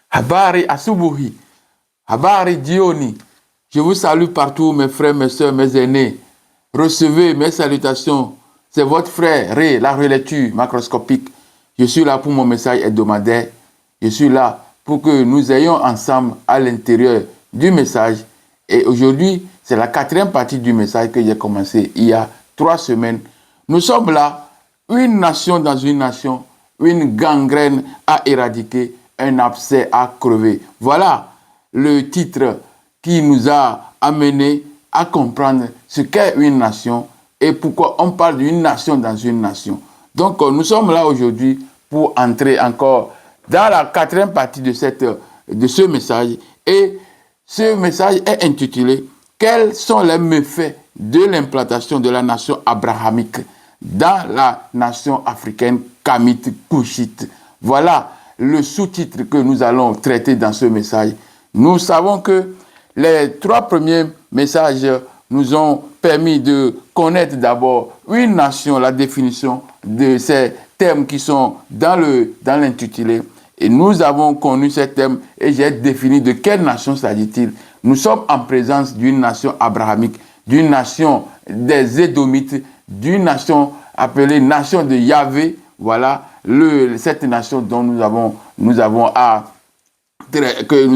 Habari asubuhi, habari jioni. Je vous salue partout, mes frères, mes soeurs, mes aînés. Recevez mes salutations. C'est votre frère Ré, la relecture macroscopique. Je suis là pour mon message hebdomadaire. Je suis là pour que nous ayons ensemble à l'intérieur du message. Et aujourd'hui, c'est la 4e partie du message que j'ai commencé il y a 3 semaines. Nous sommes là, une nation dans une nation, une gangrène à éradiquer, un abcès à crever. Voilà le titre qui nous a amené à comprendre ce qu'est une nation et pourquoi on parle d'une nation dans une nation. Donc nous sommes là aujourd'hui pour entrer encore dans la 4e partie de ce message. Et ce message est intitulé « Quels sont les méfaits de l'implantation de la nation abrahamique dans la nation africaine kamite couchite ?» Voilà le sous-titre que nous allons traiter dans ce message. Nous savons que les 3 premiers messages nous ont permis de connaître d'abord une nation, la définition de ces thèmes qui sont dans l'intitulé. Et nous avons connu ces thèmes et j'ai défini de quelle nation s'agit-il. Nous sommes en présence d'une nation abrahamique, d'une nation des Édomites, d'une nation appelée nation de Yahvé. Voilà cette nation dont nous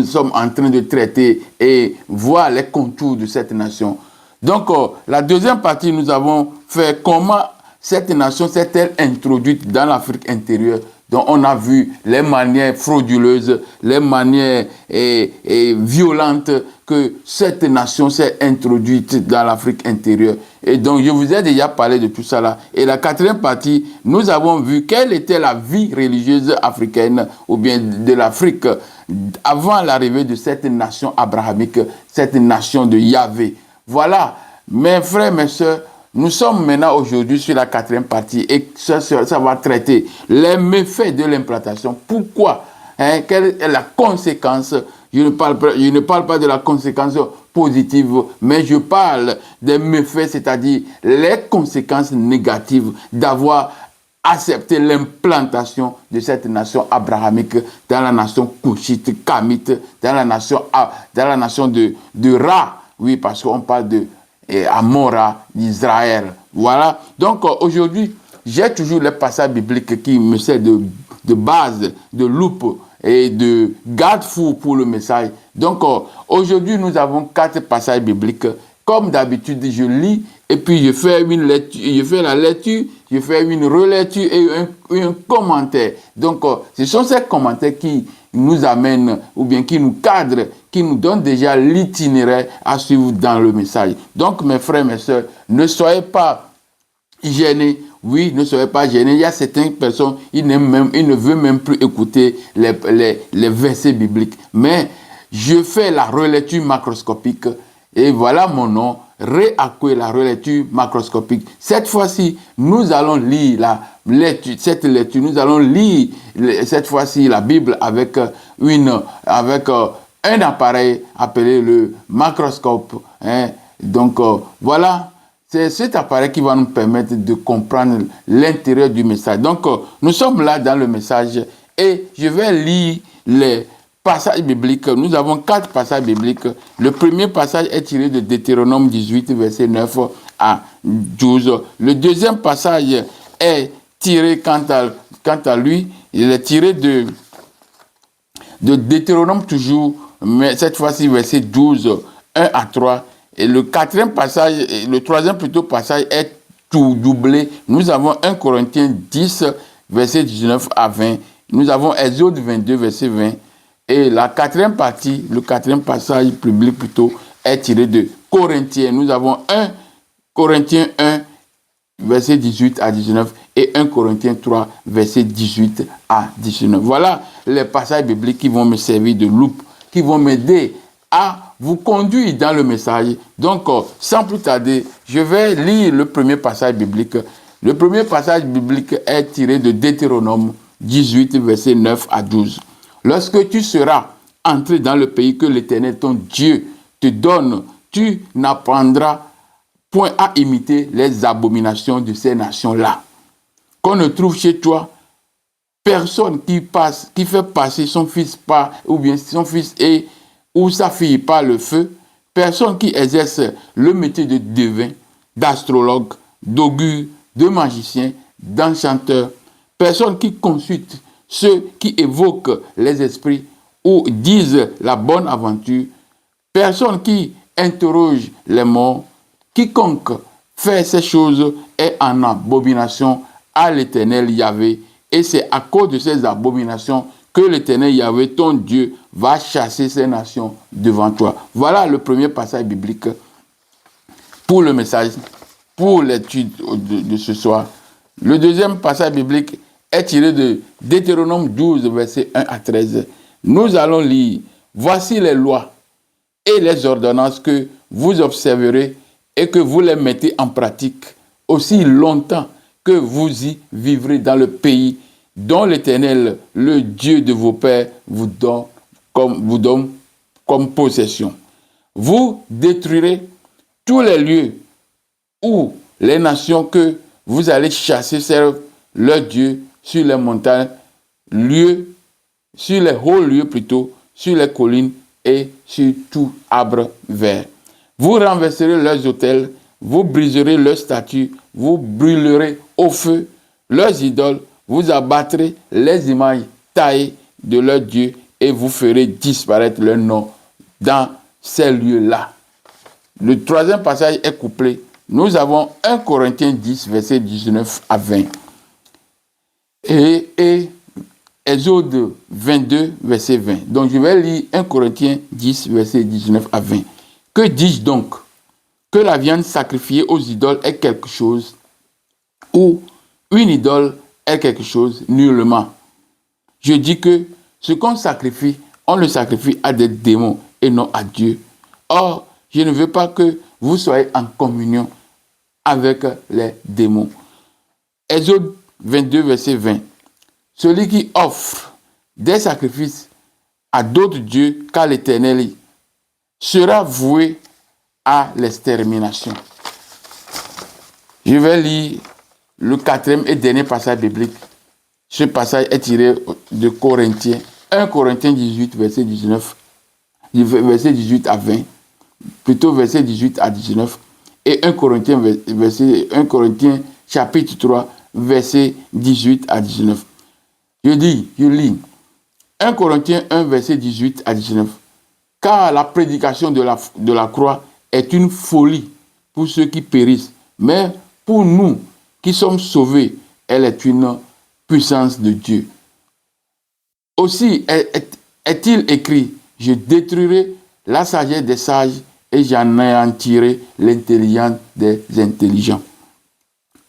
sommes en train de traiter et voir les contours de cette nation. Donc, la deuxième partie, nous avons fait comment cette nation s'est-elle introduite dans l'Afrique intérieure. Donc, on a vu les manières frauduleuses, les manières violentes que cette nation s'est introduite dans l'Afrique intérieure. Et donc, je vous ai déjà parlé de tout ça là. Et la 4e partie, nous avons vu quelle était la vie religieuse africaine ou bien de l'Afrique avant l'arrivée de cette nation abrahamique, cette nation de Yahvé. Voilà, mes frères, mes soeurs, nous sommes maintenant aujourd'hui sur la 4e partie et ça va traiter les méfaits de l'implantation. Pourquoi? Quelle est la conséquence? Je ne parle pas de la conséquence positive, mais je parle des méfaits, c'est-à-dire les conséquences négatives d'avoir accepté l'implantation de cette nation abrahamique dans la nation couchite, kamite, dans la nation de Ra. Oui, parce qu'on parle de Amora, d'Israël. Voilà. Donc, aujourd'hui, j'ai toujours les passages bibliques qui me servent de base, de loupe et de garde-fou pour le message. Donc, aujourd'hui, nous avons 4 passages bibliques. Comme d'habitude, je lis et puis je fais la lecture, je fais une relecture et un commentaire. Donc, ce sont ces commentaires qui nous amènent ou bien qui nous cadrent, qui nous donnent déjà l'itinéraire à suivre dans le message. Donc, mes frères, mes soeurs, ne soyez pas gênés. Oui, ne soyez pas gênés. Il y a certaines personnes, ils ne veulent même plus écouter les versets bibliques. Mais je fais la relecture macroscopique et voilà mon nom, Réacoué, la relecture macroscopique. Cette fois-ci, nous allons lire cette lecture, nous allons lire cette fois-ci la Bible avec un appareil appelé le macroscope. Donc, voilà. C'est cet appareil qui va nous permettre de comprendre l'intérieur du message. Donc, nous sommes là dans le message et je vais lire les passages bibliques. Nous avons 4 passages bibliques. Le premier passage est tiré de Deutéronome 18, verset 9 à 12. Le deuxième passage est tiré, quant à lui, il est tiré de Deutéronome toujours, mais cette fois-ci, verset 12, 1 à 3. Et le 4e passage, le 3e plutôt passage est tout doublé. Nous avons 1 Corinthiens 10, verset 19 à 20. Nous avons Exode 22, verset 20. Et la 4e partie, le 4e passage biblique plutôt, est tiré de Corinthiens. Nous avons 1 Corinthiens 1, verset 18 à 19 et 1 Corinthiens 3, verset 18 à 19. Voilà les passages bibliques qui vont me servir de loupe, qui vont m'aider à vous conduire dans le message. Donc, sans plus tarder, je vais lire le premier passage biblique. Le premier passage biblique est tiré de Deutéronome 18, verset 9 à 12. Lorsque tu seras entré dans le pays que l'Éternel, ton Dieu, te donne, tu n'apprendras point à imiter les abominations de ces nations-là, qu'on ne trouve chez toi personne qui fait passer son fils par, ou bien son fils ou sa fille par le feu, personne qui exerce le métier de devin, d'astrologue, d'augure, de magicien, d'enchanteur, personne qui consulte ceux qui évoquent les esprits ou disent la bonne aventure, personne qui interroge les morts, quiconque fait ces choses est en abomination à l'Éternel Yahvé, et c'est à cause de ces abominations que l'Éternel Yahvé, ton Dieu, va chasser ces nations devant toi. Voilà le premier passage biblique pour le message, pour l'étude de ce soir. Le deuxième passage biblique est tiré de Deutéronome 12, versets 1 à 13. Nous allons lire « Voici les lois et les ordonnances que vous observerez et que vous les mettez en pratique aussi longtemps que vous y vivrez dans le pays dont l'Éternel, le Dieu de vos pères, vous donne comme possession. Vous détruirez tous les lieux où les nations que vous allez chasser servent leur Dieu sur les montagnes, sur les hauts lieux plutôt, sur les collines et sur tout arbre vert. Vous renverserez leurs autels, vous briserez leurs statues, vous brûlerez au feu leurs idoles, vous abattrez les images taillées de leurs dieux et vous ferez disparaître leur nom dans ces lieux-là. Le troisième passage est couplé. Nous avons 1 Corinthiens 10, verset 19 à 20. Et Exode 22, verset 20. Donc je vais lire 1 Corinthiens 10, verset 19 à 20. Que dis-je donc? Que la viande sacrifiée aux idoles est quelque chose, ou une idole est quelque chose? Nullement. Je dis que ce qu'on sacrifie, on le sacrifie à des démons et non à Dieu. Or, je ne veux pas que vous soyez en communion avec les démons. Exode 22, verset 20. Celui qui offre des sacrifices à d'autres dieux qu'à l'Éternel sera voué à l'extermination. Je vais lire le quatrième et dernier passage biblique. Ce passage est tiré de Corinthiens, 1 Corinthiens 18, verset 19, verset 18 à 20, plutôt verset 18 à 19, et 1 Corinthiens chapitre 3, verset 18 à 19. Je lis 1 Corinthiens 1, verset 18 à 19. Car la prédication de la croix est une folie pour ceux qui périssent, mais pour nous qui sommes sauvés, elle est une puissance de Dieu. Aussi est-il écrit, je détruirai la sagesse des sages et j'anéantirai l'intelligence des intelligents.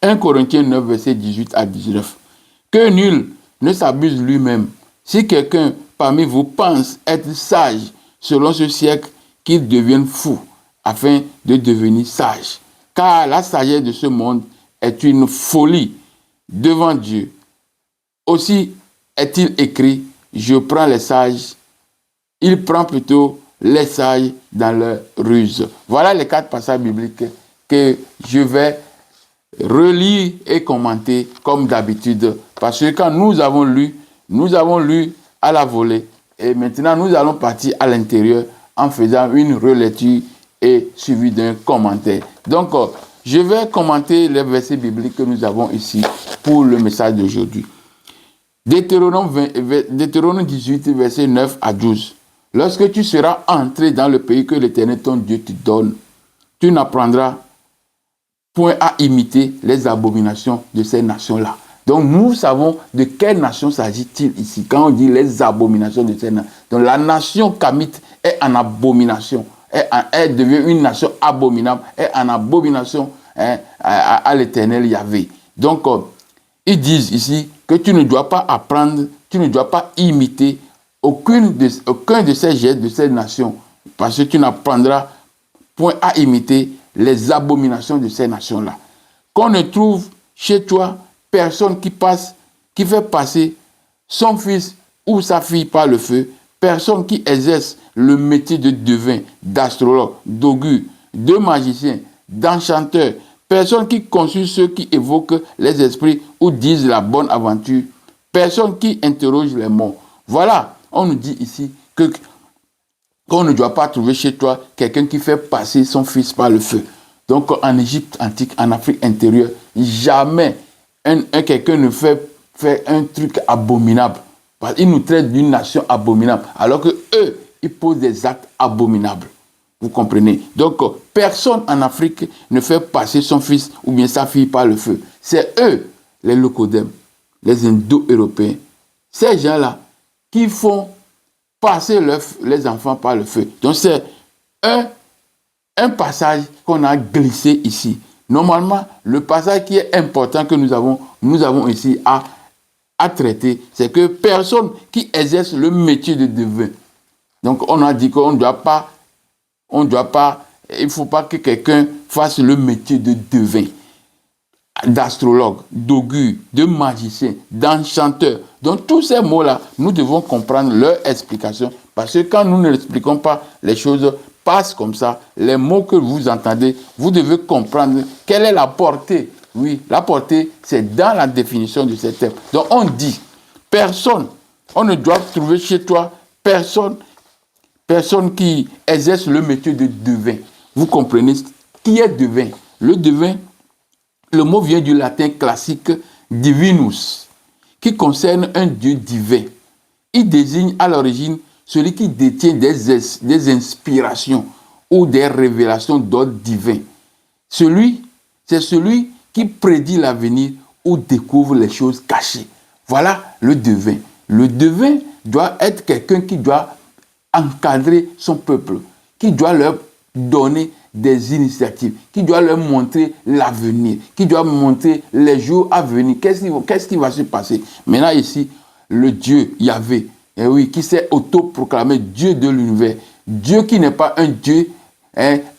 1 Corinthiens 9, verset 18 à 19. Que nul ne s'abuse lui-même. Si quelqu'un parmi vous pense être sage selon ce siècle, qu'il devienne fou, afin de devenir sage. Car la sagesse de ce monde est une folie devant Dieu. Aussi est-il écrit, je prends les sages, il prend plutôt les sages dans leur ruse. Voilà les 4 passages bibliques que je vais relire et commenter comme d'habitude. Parce que quand nous avons lu à la volée. Et maintenant, nous allons partir à l'intérieur en faisant une relecture et suivi d'un commentaire. Donc, je vais commenter les versets bibliques que nous avons ici pour le message d'aujourd'hui. Deutéronome 18, versets 9 à 12. Lorsque tu seras entré dans le pays que l'Éternel ton Dieu te donne, tu n'apprendras point à imiter les abominations de ces nations-là. Donc nous savons de quelle nation s'agit-il ici. Quand on dit les abominations de ces nations, donc la nation kamite est en abomination. Elle devient une nation abominable, est en abomination à l'Éternel Yahvé. Donc ils disent ici que tu ne dois pas apprendre, tu ne dois pas imiter aucun de ces gestes de ces nations, parce que tu n'apprendras point à imiter les abominations de ces nations-là. Qu'on ne trouve chez toi personne qui fait passer son fils ou sa fille par le feu, personne qui exerce le métier de devin, d'astrologue, d'augure, de magicien, d'enchanteur, personne qui consulte ceux qui évoquent les esprits ou disent la bonne aventure, Personne qui interroge les morts. Voilà, on nous dit ici qu'on ne doit pas trouver chez toi quelqu'un qui fait passer son fils par le feu. Donc en Égypte antique, en Afrique intérieure, jamais quelqu'un ne fait un truc abominable. Ils nous traitent d'une nation abominable, alors que eux, ils posent des actes abominables. Vous comprenez? Donc, personne en Afrique ne fait passer son fils ou bien sa fille par le feu. C'est eux, les Locodèmes, les Indo-Européens, ces gens-là qui font passer les enfants par le feu. Donc, c'est un passage qu'on a glissé ici. Normalement, le passage qui est important que nous avons ici à traiter, c'est que personne qui exerce le métier de devin. Donc, on a dit qu'on ne doit pas, il ne faut pas que quelqu'un fasse le métier de devin, d'astrologue, d'augure, de magicien, d'enchanteur. Donc, tous ces mots-là, nous devons comprendre leur explication, parce que quand nous n'expliquons pas les choses, passent comme ça, les mots que vous entendez, vous devez comprendre quelle est la portée. Oui, la portée, c'est dans la définition de ces termes. Donc, on dit, personne, on ne doit trouver chez toi personne qui exerce le métier de devin. Vous comprenez qui est devin? Le devin, le mot vient du latin classique divinus, qui concerne un dieu divin. Il désigne à l'origine celui qui détient des inspirations ou des révélations d'ordre divin. C'est celui qui prédit l'avenir ou découvre les choses cachées. Voilà le devin. Le devin doit être quelqu'un qui doit encadrer son peuple, qui doit leur donner des initiatives, qui doit leur montrer l'avenir, qui doit montrer les jours à venir. Qu'est-ce qui va se passer? Maintenant ici, le Dieu Yahvé, oui, qui s'est autoproclamé Dieu de l'univers, Dieu qui n'est pas un Dieu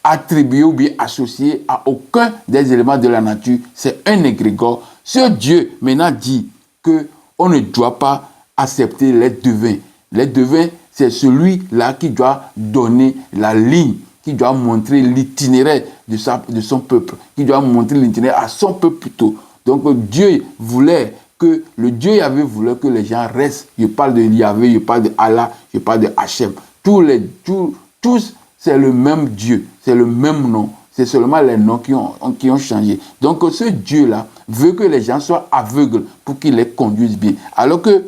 attribué ou bien associé à aucun des éléments de la nature, c'est un égrégore. Ce Dieu maintenant dit qu'on ne doit pas accepter les devins. Les devins, c'est celui-là qui doit donner la ligne, qui doit montrer l'itinéraire de son peuple, qui doit montrer l'itinéraire à son peuple plutôt. Donc Dieu voulait que, le Dieu Yahvé voulait que les gens restent. Je parle de Yahvé, je parle de Allah, je parle de Hachem. Tous, c'est le même Dieu, c'est le même nom. C'est seulement les noms qui ont changé. Donc ce Dieu-là veut que les gens soient aveugles pour qu'il les conduise bien. Alors que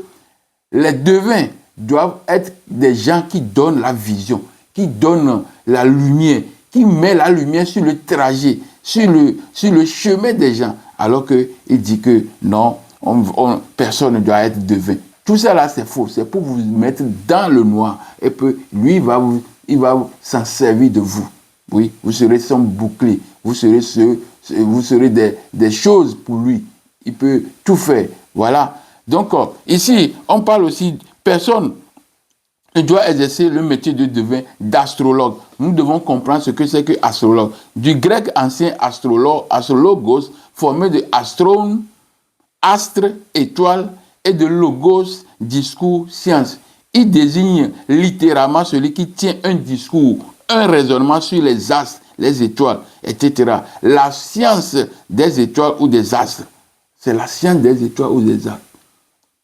les devins doivent être des gens qui donnent la vision, qui donnent la lumière, qui mettent la lumière sur le trajet, sur le chemin des gens. Alors qu'il dit que non, personne ne doit être devin. Tout ça là, c'est faux. C'est pour vous mettre dans le noir. Et puis, lui, il va s'en servir de vous. Oui, vous serez son bouclier. Vous serez des choses pour lui. Il peut tout faire. Voilà. Donc, ici, on parle aussi, personne ne doit exercer le métier de devin, d'astrologue. Nous devons comprendre ce que c'est que astrologue. Du grec ancien astrologos, formé de astron, astre, étoile, et de logos, discours, science. Il désigne littéralement celui qui tient un discours, un raisonnement sur les astres, les étoiles, etc. La science des étoiles ou des astres, c'est la science des étoiles ou des astres.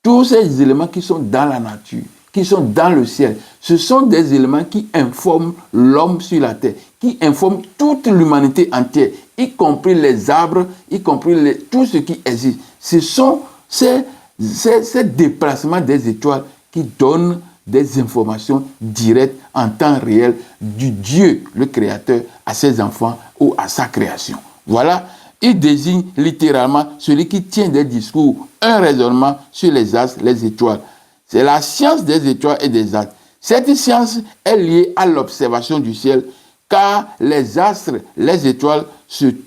Tous ces éléments qui sont dans la nature, qui sont dans le ciel, ce sont des éléments qui informent l'homme sur la terre, qui informent toute l'humanité entière, y compris les arbres, y compris tout ce qui existe. Ce sont ces déplacements des étoiles qui donnent des informations directes en temps réel du Dieu, le Créateur, à ses enfants ou à sa création. Voilà, il désigne littéralement celui qui tient des discours, un raisonnement sur les astres, les étoiles. C'est la science des étoiles et des astres. Cette science est liée à l'observation du ciel, car les astres, les étoiles,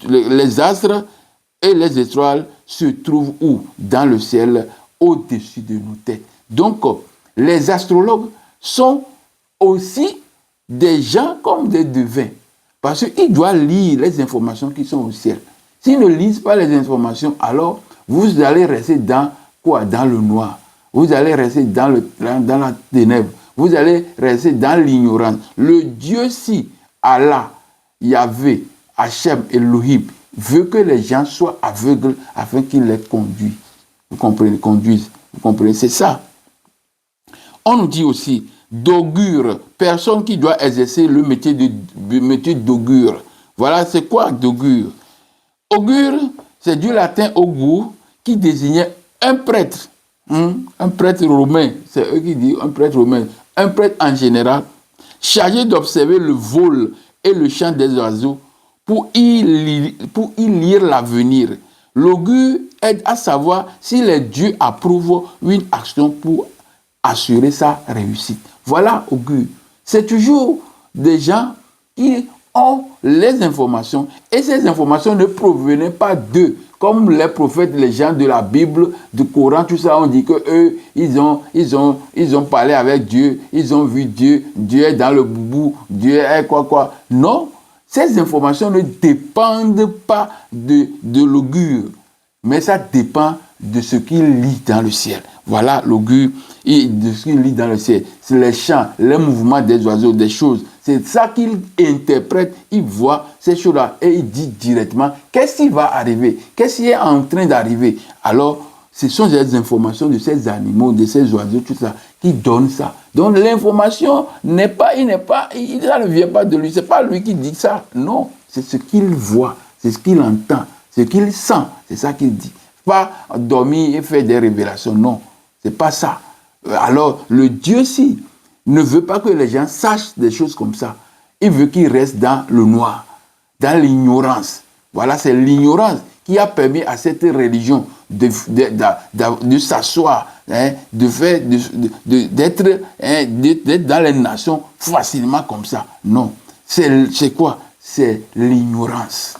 les astres et les étoiles se trouvent où? Dans le ciel, au-dessus de nos têtes. Donc, les astrologues sont aussi des gens comme des devins, parce qu'ils doivent lire les informations qui sont au ciel. S'ils ne lisent pas les informations, alors vous allez rester dans quoi? Dans le noir. Vous allez rester dans la ténèbre. Vous allez rester dans l'ignorance. Le Dieu, si Allah, Yahvé, Hachem, Elohim, veut que les gens soient aveugles afin qu'il les conduise. Vous comprenez? Conduise. Vous comprenez? C'est ça. On nous dit aussi d'augure, personne qui doit exercer le métier d'augure. Voilà, c'est quoi d'augure? Augure, c'est du latin augur qui désignait un prêtre. Un prêtre romain, c'est eux qui disent un prêtre romain. Un prêtre en général, chargé d'observer le vol et le chant des oiseaux pour y lire l'avenir. L'augure aide à savoir si les dieux approuvent une action pour assurer sa réussite. Voilà, augure. C'est toujours des gens qui ont les informations et ces informations ne provenaient pas d'eux. Comme les prophètes, les gens de la Bible, du Coran, tout ça, on dit que eux, ils ont parlé avec Dieu, ils ont vu Dieu, Dieu est dans le boubou, Dieu est quoi. Non, ces informations ne dépendent pas de l'augure, mais ça dépend de ce qu'il lit dans le ciel. Voilà l'augure et de ce qu'il lit dans le ciel. C'est les chants, les mouvements des oiseaux, des choses. C'est ça qu'il interprète, il voit ces choses-là et il dit directement qu'est-ce qui va arriver, qu'est-ce qui est en train d'arriver. Alors, ce sont des informations de ces animaux, de ces oiseaux, tout ça, qui donnent ça. Donc l'information ça ne vient pas de lui, c'est pas lui qui dit ça. Non, c'est ce qu'il voit, c'est ce qu'il entend, ce qu'il sent, c'est ça qu'il dit. Pas dormir et faire des révélations, non, c'est pas ça. Alors, le Dieu-ci ne veut pas que les gens sachent des choses comme ça. Il veut qu'ils restent dans le noir, dans l'ignorance. Voilà, c'est l'ignorance qui a permis à cette religion de s'asseoir, d'être dans les nations facilement comme ça. Non, c'est quoi? C'est l'ignorance.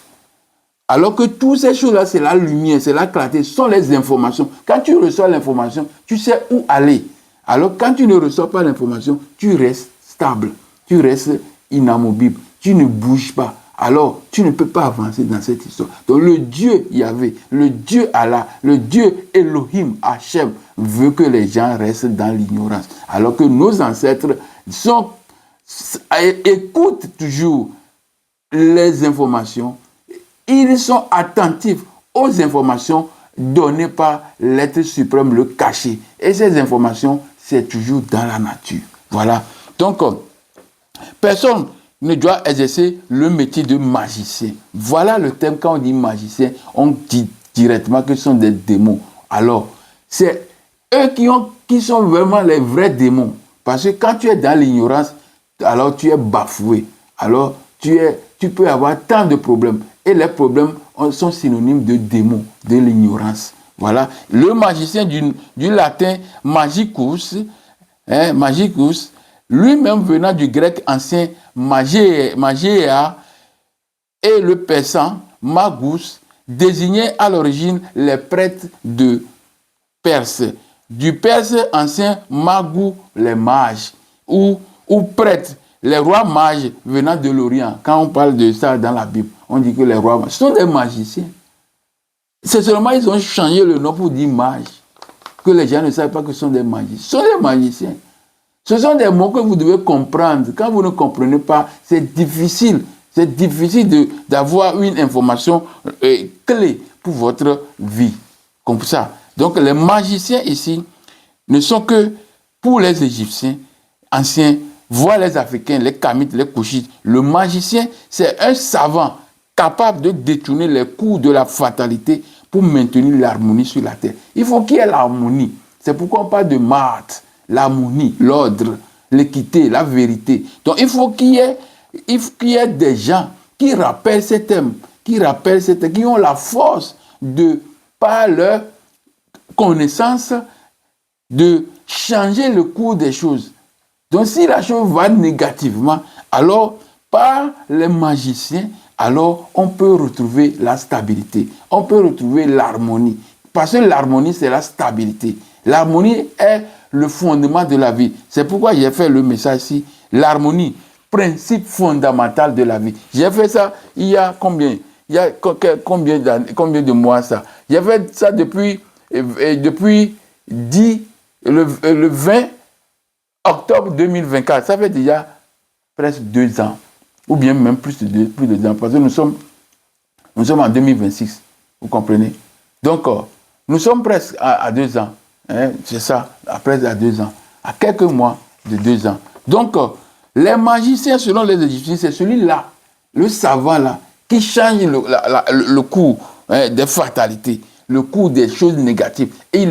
Alors que toutes ces choses-là, c'est la lumière, c'est la clarté, ce sont les informations. Quand tu reçois l'information, tu sais où aller. Alors quand tu ne reçois pas l'information, tu restes stable, tu restes inamovible, tu ne bouges pas. Alors tu ne peux pas avancer dans cette histoire. Donc le Dieu Yahvé, le Dieu Allah, le Dieu Elohim, Hachem, veut que les gens restent dans l'ignorance. Alors que nos ancêtres écoutent toujours les informations. Ils sont attentifs aux informations données par l'être suprême, le caché. Et ces informations, c'est toujours dans la nature. Voilà. Donc, personne ne doit exercer le métier de magicien. Voilà le thème. Quand on dit magicien, on dit directement que ce sont des démons. Alors, c'est eux qui sont vraiment les vrais démons. Parce que quand tu es dans l'ignorance, alors tu es bafoué. Alors, tu peux avoir tant de problèmes. Et les problèmes sont synonymes de démons, de l'ignorance. Voilà. Le magicien du latin magicus, magicus, lui-même venant du grec ancien magia et le persan magus, désignait à l'origine les prêtres de Perse. Du perse ancien magou, les mages, ou prêtres. Les rois mages venant de l'Orient, quand on parle de ça dans la Bible, on dit que les rois mages sont des magiciens. C'est seulement ils ont changé le nom pour dire mages, que les gens ne savent pas que ce sont des magiciens. Ce sont des magiciens. Ce sont des mots que vous devez comprendre. Quand vous ne comprenez pas, c'est difficile. C'est difficile d'avoir une information clé pour votre vie. Comme ça. Donc les magiciens ici ne sont que pour les Égyptiens anciens, voire les Africains, les Kamites, les Couchites. Le magicien, c'est un savant capable de détourner les coups de la fatalité pour maintenir l'harmonie sur la terre. Il faut qu'il y ait l'harmonie. C'est pourquoi on parle de Maat, l'harmonie, l'ordre, l'équité, la vérité. Donc il faut qu'il y ait des gens qui rappellent ces thèmes, qui ont la force de, par leur connaissance, de changer le cours des choses. Donc si la chose va négativement, alors par les magiciens, alors on peut retrouver la stabilité, on peut retrouver l'harmonie. Parce que l'harmonie, c'est la stabilité. L'harmonie est le fondement de la vie. C'est pourquoi j'ai fait le message ici, l'harmonie, principe fondamental de la vie. J'ai fait ça il y a combien? Il y a combien de mois ça? J'ai fait ça depuis le 20 octobre 2024, ça fait déjà presque 2 ans, ou bien même plus de 2 ans, parce que nous sommes en 2026, vous comprenez? Donc, nous sommes presque à 2 ans. Hein, c'est ça, après il y a 2 ans. À quelques mois de 2 ans. Donc, les magiciens, selon les Égyptiens, c'est celui-là, le savant là, qui change le cours des fatalités, le cours des choses négatives. Et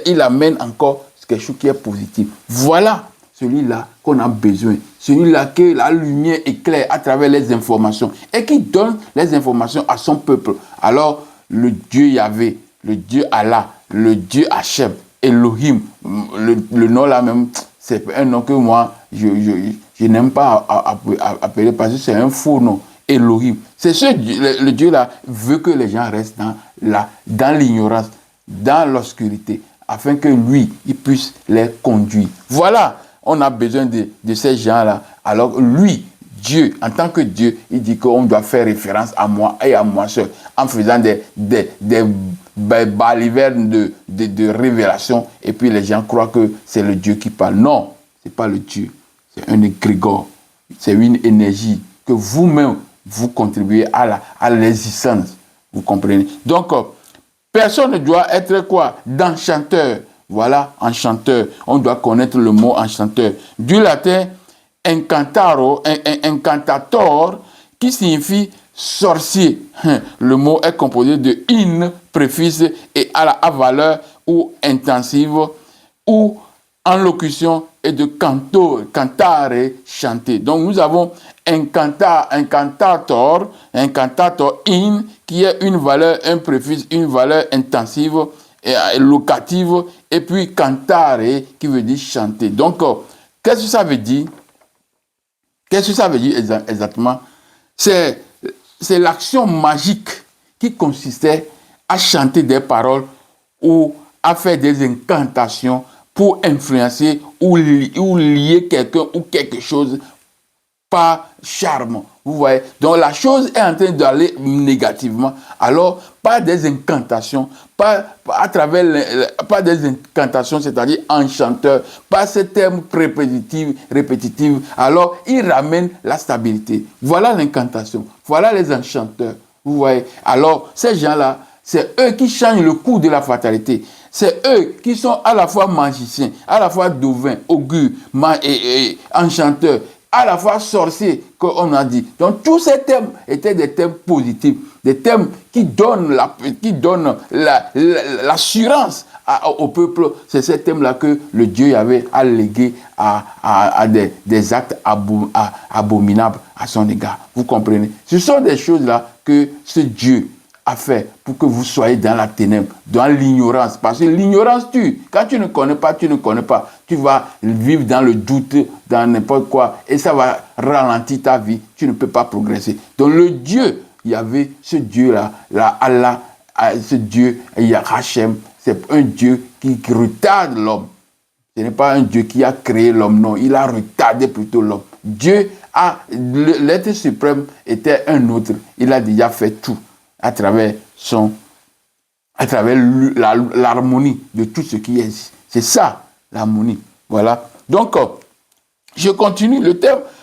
il amène encore quelque chose qui est positif. Voilà celui-là qu'on a besoin. Celui-là que la lumière éclaire à travers les informations et qui donne les informations à son peuple. Alors, le Dieu Yahvé, le Dieu Allah, le Dieu Hachem, Elohim, le nom là même, c'est un nom que moi, je n'aime pas appeler parce que c'est un faux nom. Elohim. C'est ce le Dieu là veut que les gens restent dans l'ignorance, dans l'obscurité, afin que lui, il puisse les conduire. Voilà, on a besoin de ces gens-là. Alors lui, Dieu, en tant que Dieu, il dit qu'on doit faire référence à moi et à moi seul, en faisant des balivernes de révélation, et puis les gens croient que c'est le Dieu qui parle. Non, ce n'est pas le Dieu, c'est un égrégore, c'est une énergie que vous-même, vous contribuez à l'existence. Vous comprenez? Donc, personne ne doit être quoi? D'enchanteur. Voilà, enchanteur. On doit connaître le mot enchanteur. Du latin, incantaro, incantator, qui signifie sorcier. Le mot est composé de in, préfixe, et à valeur ou intensive, ou en locution, et de canto, cantare, chanter. Donc nous avons incantator, in, qui est une valeur, un préfixe, une valeur intensive et locative, et puis cantare, qui veut dire chanter. Donc, qu'est-ce que ça veut dire? Qu'est-ce que ça veut dire exactement? C'est l'action magique qui consistait à chanter des paroles ou à faire des incantations pour influencer ou lier quelqu'un ou quelque chose par charme. Vous voyez? Donc la chose est en train d'aller négativement. Alors, pas des incantations, pas des incantations, c'est-à-dire enchanteur, pas ces termes répétitifs. Alors, il ramène la stabilité. Voilà l'incantation. Voilà les enchanteurs. Vous voyez? Alors, ces gens-là, c'est eux qui changent le cours de la fatalité. C'est eux qui sont à la fois magiciens, à la fois devins, augures, et enchanteurs, à la fois sorciers, comme on a dit. Donc, tous ces thèmes étaient des thèmes positifs, des thèmes qui donnent l'assurance au peuple. C'est ces thèmes-là que le Dieu avait allégué à des actes abominables à son égard. Vous comprenez? Ce sont des choses-là que ce Dieu a fait pour que vous soyez dans la ténèbre, dans l'ignorance. Parce que l'ignorance tue. Quand tu ne connais pas, tu ne connais pas. Tu vas vivre dans le doute, dans n'importe quoi, et ça va ralentir ta vie. Tu ne peux pas progresser. Donc le Dieu, il y avait ce Dieu-là, Allah, ce Dieu, Hachem, c'est un Dieu qui retarde l'homme. Ce n'est pas un Dieu qui a créé l'homme, non. Il a retardé plutôt l'homme. Dieu l'être suprême était un autre. Il a déjà fait tout à travers l'harmonie de tout ce qui existe. C'est ça, l'harmonie. Voilà. Donc, je continue.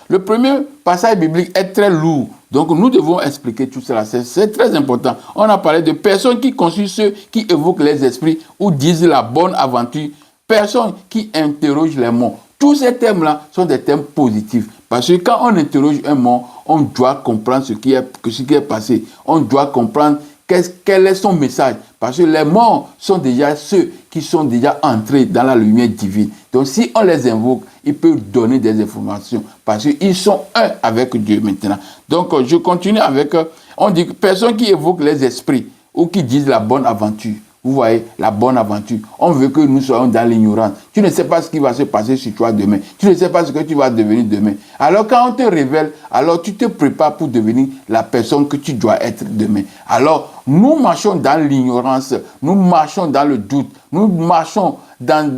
Le premier passage biblique est très lourd. Donc, nous devons expliquer tout cela. C'est très important. On a parlé de personnes qui consultent ceux qui évoquent les esprits ou disent la bonne aventure. Personnes qui interrogent les morts. Tous ces thèmes-là sont des thèmes positifs. Parce que quand on interroge un mort, on doit comprendre ce qui est passé. On doit comprendre quel est son message. Parce que les morts sont déjà ceux qui sont déjà entrés dans la lumière divine. Donc si on les invoque, ils peuvent donner des informations. Parce qu'ils sont un avec Dieu maintenant. Donc je continue avec, on dit personne qui évoque les esprits ou qui disent la bonne aventure. Vous voyez, la bonne aventure. On veut que nous soyons dans l'ignorance. Tu ne sais pas ce qui va se passer sur toi demain. Tu ne sais pas ce que tu vas devenir demain. Alors quand on te révèle, alors tu te prépares pour devenir la personne que tu dois être demain. Alors, nous marchons dans l'ignorance. Nous marchons dans le doute. Nous marchons dans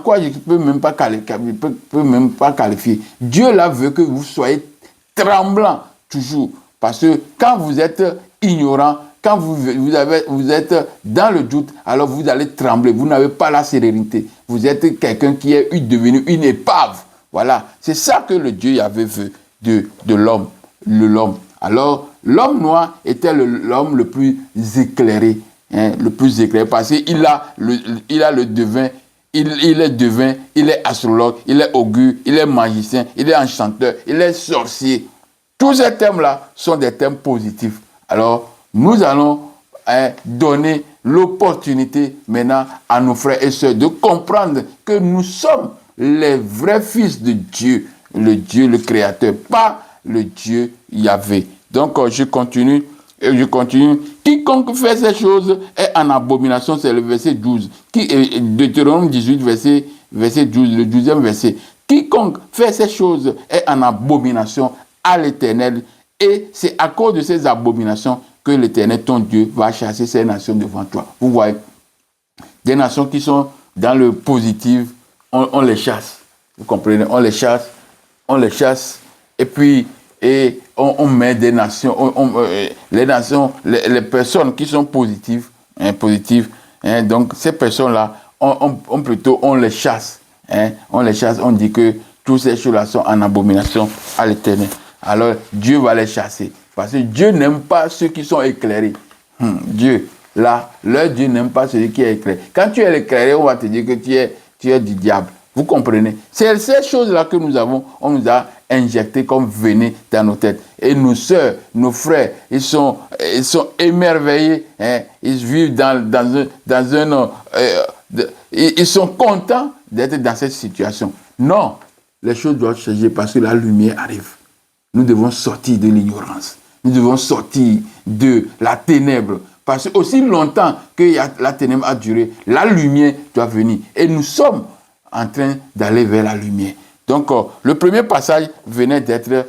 quoi je ne peux même pas qualifier. Dieu là veut que vous soyez tremblants toujours. Parce que quand vous êtes ignorant, quand vous êtes dans le doute, alors vous allez trembler. Vous n'avez pas la sérénité. Vous êtes quelqu'un qui est devenu une épave. Voilà. C'est ça que le Dieu avait vu de l'homme. Alors, l'homme noir était l'homme le plus éclairé. le plus éclairé, parce qu'il a le devin, il est devin, il est astrologue, il est augure, il est magicien, il est enchanteur, il est sorcier. Tous ces thèmes-là sont des thèmes positifs. Alors, nous allons donner l'opportunité maintenant à nos frères et sœurs de comprendre que nous sommes les vrais fils de Dieu, le Créateur, pas le Dieu Yahvé. Donc, je continue. Quiconque fait ces choses est en abomination, c'est le verset 12. Deutéronome 18, verset 12, le 12e verset. Quiconque fait ces choses est en abomination à l'Éternel, et c'est à cause de ces abominations que l'Éternel, ton Dieu, va chasser ces nations devant toi. Vous voyez, des nations qui sont dans le positif, on les chasse. Vous comprenez? On les chasse, et puis on met des nations, les nations, les personnes qui sont positives, donc ces personnes-là, on les chasse. On dit que toutes ces choses-là sont en abomination à l'Éternel. Alors Dieu va les chasser. Parce que Dieu n'aime pas ceux qui sont éclairés. Leur Dieu n'aime pas celui qui est éclairé. Quand tu es éclairé, on va te dire que tu es du diable. Vous comprenez? C'est ces choses-là que on nous a injectées comme venin dans nos têtes. Et nos sœurs, nos frères, ils sont émerveillés. Ils vivent ils sont contents d'être dans cette situation. Non, les choses doivent changer parce que la lumière arrive. Nous devons sortir de l'ignorance. Nous devons sortir de la ténèbre. Parce que aussi longtemps que la ténèbre a duré, la lumière doit venir. Et nous sommes en train d'aller vers la lumière. Donc, le premier passage venait d'être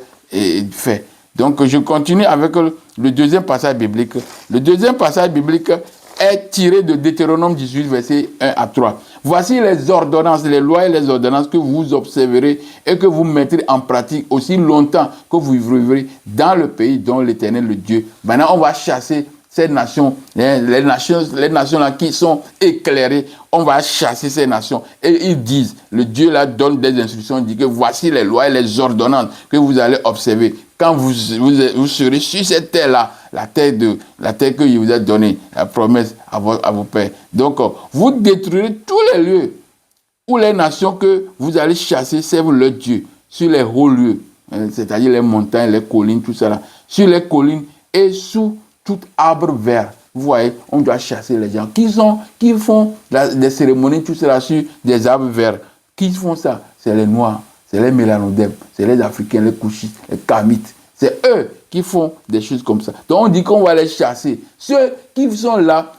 fait. Donc, je continue avec le deuxième passage biblique. Le deuxième passage biblique est tiré de Deutéronome 18, versets 1 à 3. Voici les ordonnances, les lois et les ordonnances que vous observerez et que vous mettrez en pratique aussi longtemps que vous vivrez dans le pays dont l'Éternel, le Dieu. Maintenant, on va chasser ces nations, les nations là qui sont éclairées, on va chasser ces nations. Et ils disent, le Dieu là donne des instructions, il dit que voici les lois et les ordonnances que vous allez observer. Quand vous serez sur cette terre-là, la terre que je vous ai donnée, la promesse à vos pères. Donc, vous détruirez tous les lieux où les nations que vous allez chasser servent leur Dieu, sur les hauts lieux, c'est-à-dire les montagnes, les collines, tout ça là, sur les collines et sous tout arbre vert. Vous voyez, on doit chasser les gens qui font des cérémonies, tout cela sur des arbres verts. Qui font ça? C'est les Noirs, c'est les Mélanodèbes, c'est les Africains, les Couchites, les Kamites. C'est eux qui font des choses comme ça. Donc on dit qu'on va les chasser. Ceux qui sont là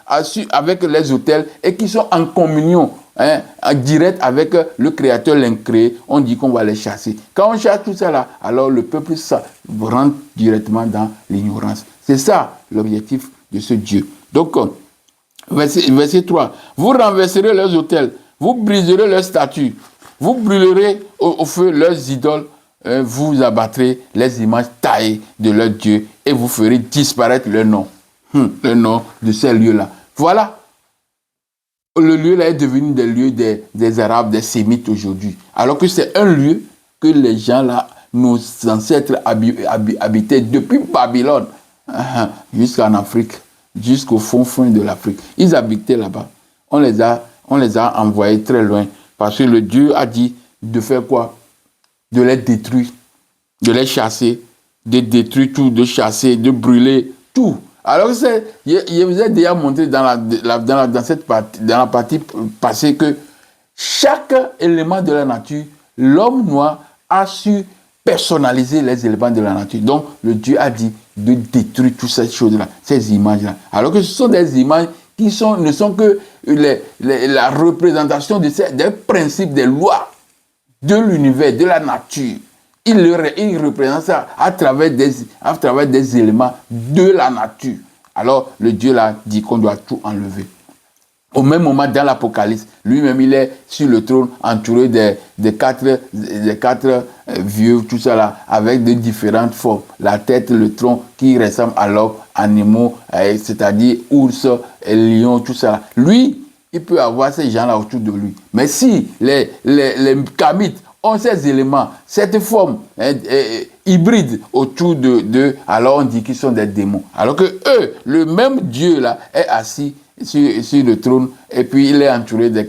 avec les autels et qui sont en communion, en direct avec le Créateur l'incréé, on dit qu'on va les chasser. Quand on chasse tout ça là, alors le peuple rentre directement dans l'ignorance. C'est ça l'objectif de ce Dieu. Donc, verset 3. Vous renverserez leurs autels, vous briserez leurs statues, vous brûlerez au feu leurs idoles, vous abattrez les images taillées de leurs dieux et vous ferez disparaître leur nom. Le nom de ces lieux-là. Voilà. Le lieu-là est devenu des lieux des Arabes, des Sémites aujourd'hui. Alors que c'est un lieu que les gens là, nos ancêtres habitaient depuis Babylone jusqu'en Afrique, jusqu'au fond de l'Afrique. Ils habitaient là-bas. On les a envoyés très loin parce que le Dieu a dit de faire quoi? De les détruire, de les chasser, de détruire tout, de chasser, de brûler tout. Alors, je vous ai déjà montré dans la partie passée que chaque élément de la nature, l'homme noir a su personnaliser les éléments de la nature. Donc, le Dieu a dit de détruire toutes ces choses-là, ces images-là. Alors que ce sont des images qui ne sont que la représentation des principes, des lois de l'univers, de la nature. Il représente ça à travers des éléments de la nature. Alors, le Dieu là dit qu'on doit tout enlever. Au même moment, dans l'Apocalypse, lui-même, il est sur le trône, entouré des quatre vieux, tout ça là, avec de différentes formes. La tête, le tronc, qui ressemble à l'homme, animaux, c'est-à-dire ours, lions, tout ça là. Lui, il peut avoir ces gens-là autour de lui. Mais si les Kamites ont ces éléments, cette forme hybride autour d'eux, alors on dit qu'ils sont des démons. Alors que eux, le même Dieu là, est assis sur le trône, et puis il est entouré des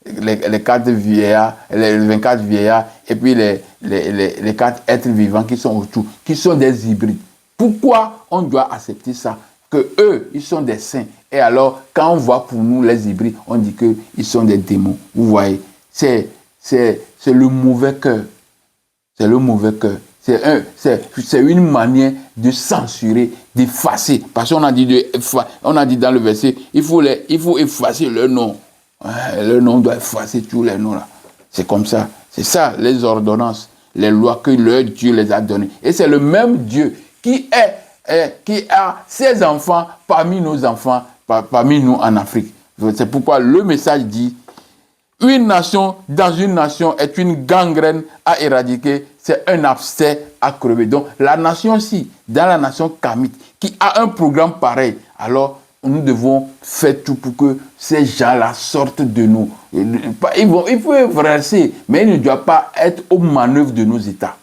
les 4 vieillards, les 24 vieillards, et puis les 4 êtres vivants qui sont autour, qui sont des hybrides. Pourquoi on doit accepter ça? Que eux, ils sont des saints. Et alors, quand on voit pour nous les hybrides, on dit qu'ils sont des démons. Vous voyez, c'est le mauvais cœur. C'est le mauvais cœur. C'est une manière de censurer, d'effacer. Parce qu'on a dit dans le verset, il faut effacer leur nom. Le nom doit effacer tous les noms là. C'est comme ça. C'est ça, les ordonnances, les lois que leur Dieu les a données. Et c'est le même Dieu qui a ses enfants parmi nos enfants, parmi nous en Afrique. C'est pourquoi le message dit: une nation dans une nation est une gangrène à éradiquer, c'est un abcès à crever. Donc la nation ci, dans la nation kamite, qui a un programme pareil, alors nous devons faire tout pour que ces gens-là sortent de nous. Ils peuvent rester, mais ils ne doivent pas être aux manœuvres de nos États.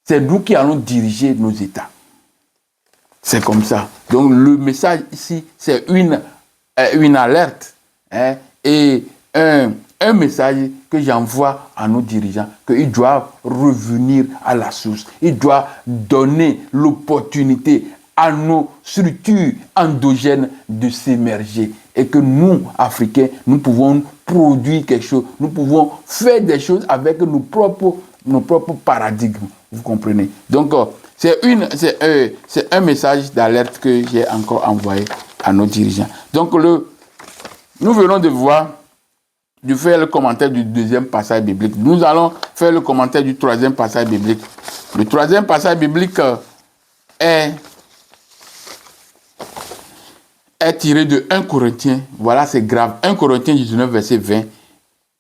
C'est nous qui allons diriger nos États. C'est comme ça. Donc le message ici, c'est une alerte, hein, et un message que j'envoie à nos dirigeants, qu'ils doivent revenir à la source. Ils doivent donner l'opportunité à nos structures endogènes de s'émerger. Et que nous, Africains, nous pouvons produire quelque chose. Nous pouvons faire des choses avec nos propres paradigmes. Vous comprenez? Donc, c'est un message d'alerte que j'ai encore envoyé à nos dirigeants. Donc, nous venons de faire le commentaire du deuxième passage biblique. Nous allons faire le commentaire du troisième passage biblique. Le troisième passage biblique est tiré de 1 Corinthiens. Voilà, c'est grave. 1 Corinthiens 19, verset 20.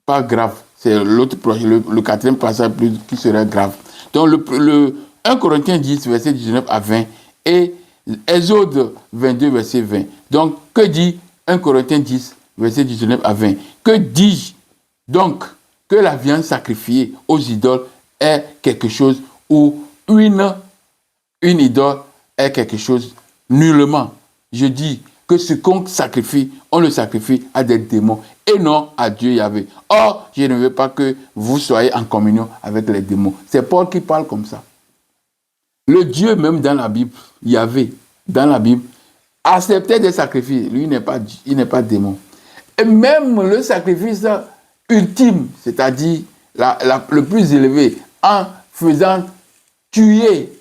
Pas grave. C'est l'autre, le quatrième passage qui serait grave. Donc, le 1 Corinthiens 10, verset 19 à 20. Et Exode 22, verset 20. Donc, que dit 1 Corinthiens 10, verset 19 à 20? Que dis-je donc? Que la viande sacrifiée aux idoles est quelque chose, ou une idole est quelque chose? Nullement. Je dis que ce qu'on sacrifie, on le sacrifie à des démons et non à Dieu Yahvé. Or, je ne veux pas que vous soyez en communion avec les démons. C'est Paul qui parle comme ça. Le Dieu même dans la Bible, Yahvé, dans la Bible, acceptait des sacrifices. Lui, il n'est pas démon. Et même le sacrifice ultime, c'est-à-dire le plus élevé, en faisant tuer